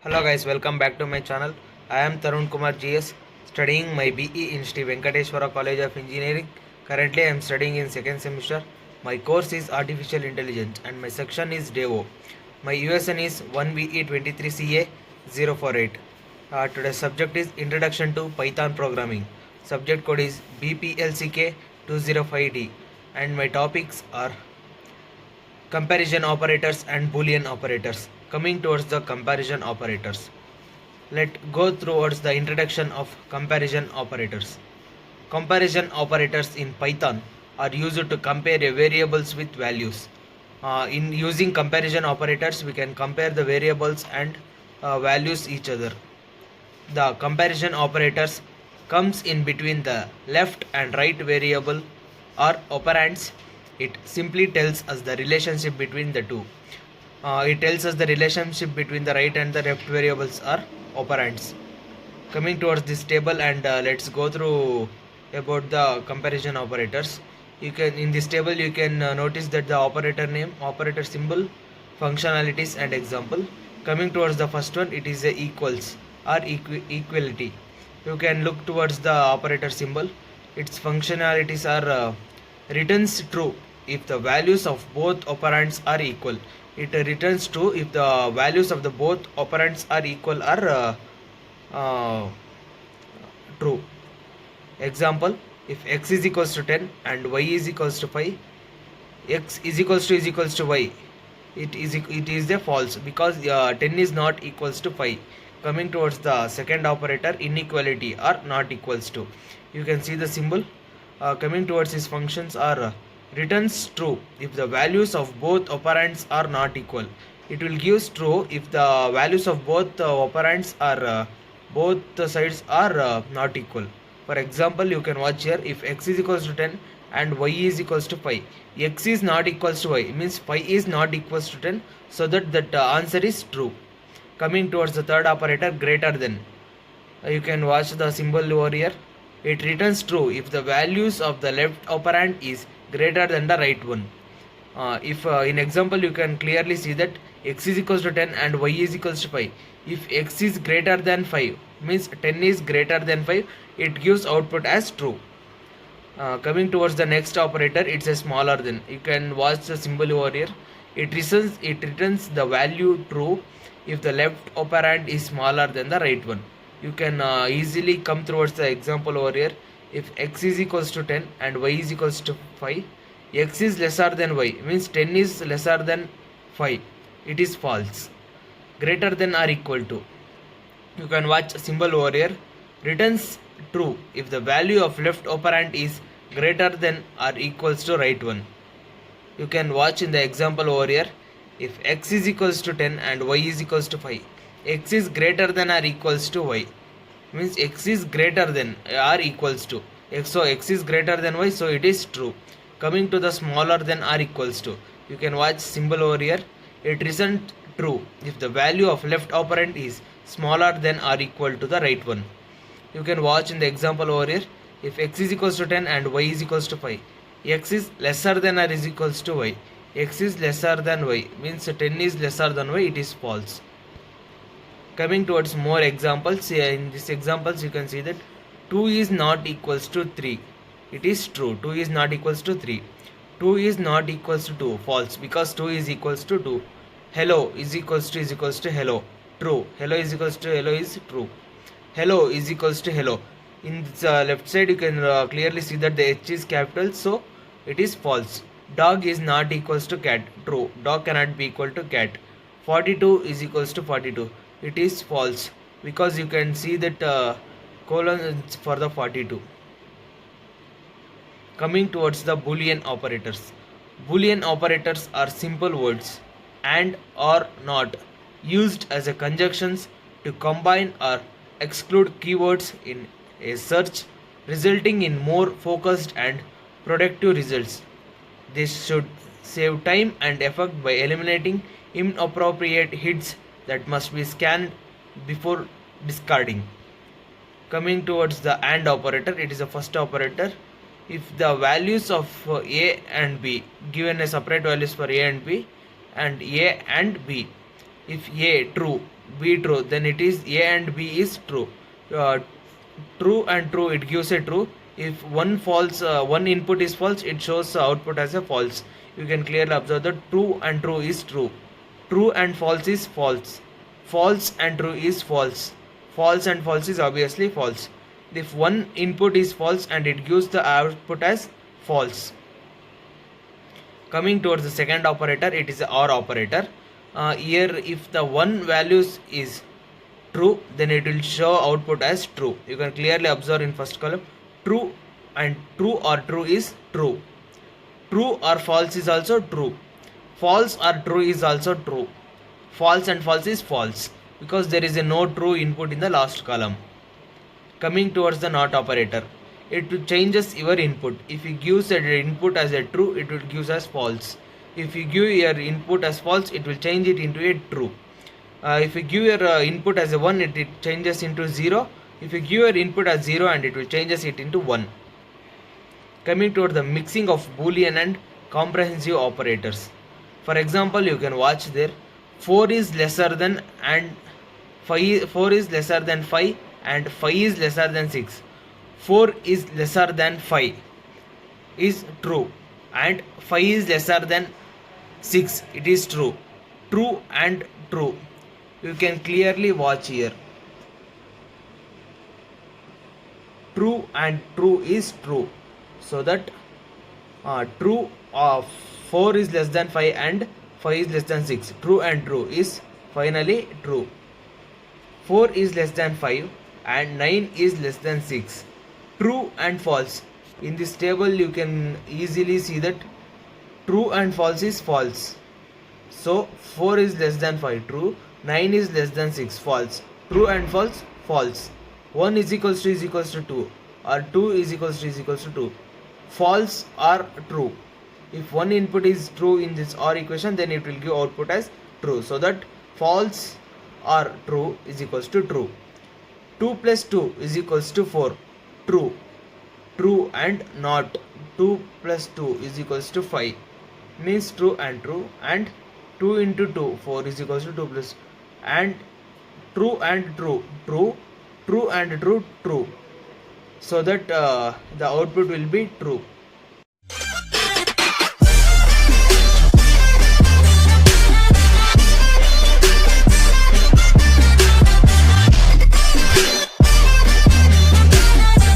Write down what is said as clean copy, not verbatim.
Hello guys, welcome back to my channel. I am Tarun Kumar GS, studying my BE in Sri Venkateswara College of Engineering. Currently I am studying in second semester. My course is Artificial Intelligence and my section is DEVO. My USN is 1VE23CA 048. Today's subject is Introduction to Python Programming. Subject code is BPLCK 205D and my topics are comparison operators and Boolean operators. Coming towards the comparison operators, let's go towards the introduction of comparison operators. Comparison operators in Python are used to compare variables with values. In using comparison operators, we can compare the variables and values each other. The comparison operators comes in between the left and right variable or operands. It simply tells us the relationship between the two. It tells us the relationship between the right and the left variables are operands. Coming towards this table, and let's go through about the comparison operators. You can, in this table you can notice that the operator name, operator symbol, functionalities and example. Coming towards the first one, it is a equals or equality. You can look towards the operator symbol. Its functionalities are returns true if the values of both operands are equal. It returns true if the values of the both operands are equal or uh, true. Example, if x is equals to 10 and y is equals to 5, x is equals to y, it is a false because 10 is not equals to 5. Coming towards the second operator, inequality or not equals to, you can see the symbol. Coming towards these functions are returns true if the values of both operands are not equal. It will give true if the values of both operands are both the sides are not equal. For example, you can watch here, if x is equals to 10 and y is equals to 5, x is not equals to y, means 5 is not equals to 10, so that answer is true. Coming towards the third operator, greater than, you can watch the symbol over here. It returns true if the values of the left operand is greater than the right one. If in example you can clearly see that x is equals to 10 and y is equals to 5. If x is greater than 5, means 10 is greater than 5, it gives output as true. Coming towards the next operator, it's a smaller than. You can watch the symbol over here. It returns the value true if the left operand is smaller than the right one. You can easily come towards the example over here. If x is equals to 10 and y is equals to 5, x is lesser than y, means 10 is lesser than 5, it is false. Greater than or equal to, you can watch symbol over here. Returns true if the value of left operand is greater than or equals to right one. You can watch in the example over here. If x is equals to 10 and y is equals to 5, x is greater than or equals to y, means x is greater than or equals to x, so x is greater than y, so it is true. Coming to the smaller than or equals to, you can watch symbol over here. It isn't true if the value of left operand is smaller than or equal to the right one. You can watch in the example over here. If x is equals to 10 and y is equals to 5, x is lesser than or is equals to y, x is lesser than y, means 10 is lesser than y, it is false. Coming towards more examples, in these examples you can see that 2 is not equals to 3, it is true. 2 is not equals to 3. 2 is not equals to 2, false, because 2 is equals to 2. Hello is equals to hello, true. Hello is equals to hello is true. Hello is equals to hello. In the left side you can clearly see that the h is capital, so it is false. Dog is not equals to cat, true. Dog cannot be equal to cat. 42 is equals to 42, it is false, because you can see that colon is for the 42. Coming towards the Boolean operators. Boolean operators are simple words and or not used as a conjunctions to combine or exclude keywords in a search, resulting in more focused and productive results. This should save time and effort by eliminating inappropriate hits that must be scanned before discarding. Coming towards the AND operator, it is the first operator. If the values of A and B, given a separate values for A and B, and A and B, If A true, B true, then it is A and B is true. Uh, True and true, it gives a true. If one input is false, it shows the output as a false. You can clearly observe that true and true is true. True and false is false. False and true is false. False and false is obviously false. If one input is false and it gives the output as false. Coming towards the second operator, it is a OR operator. Here, if the one values is true, then it will show output as true. You can clearly observe in first column, true and true or true is true. True or false is also true. False or true is also true. False and false is false, because there is a no true input in the last column. Coming towards the NOT operator, it changes your input. If you give the input as a true, it will give as false. If you give your input as false, it will change it into a true. If you give your input as a 1, it changes into 0. If you give your input as 0, and it will changes it into 1. Coming toward the mixing of Boolean and comprehensive operators. For example, you can watch there, 4 is lesser than and 4 is lesser than 5 and 5 is lesser than 6. 4 is lesser than 5 is true, and 5 is lesser than 6, it is true. True and true. You can clearly watch here. True and true is true. So that true of 4 is less than 5 and 5 is less than 6. True and true is finally true. 4 is less than 5 and 9 is less than 6. True and false. In this table you can easily see that true and false is false. So 4 is less than 5, true. 9 is less than 6, false. True and false, false. 1 is equals to 2, or 2 is equals to 2. False or true. If one input is true in this OR equation, then it will give output as true. So that false or true is equals to true. 2 plus 2 is equals to 4. True. True and not. 2 plus 2 is equals to 5. Means true and true. And 2 into 2, 4 is equals to 2 plus. And true and true. True. True and true. True. So that the output will be true.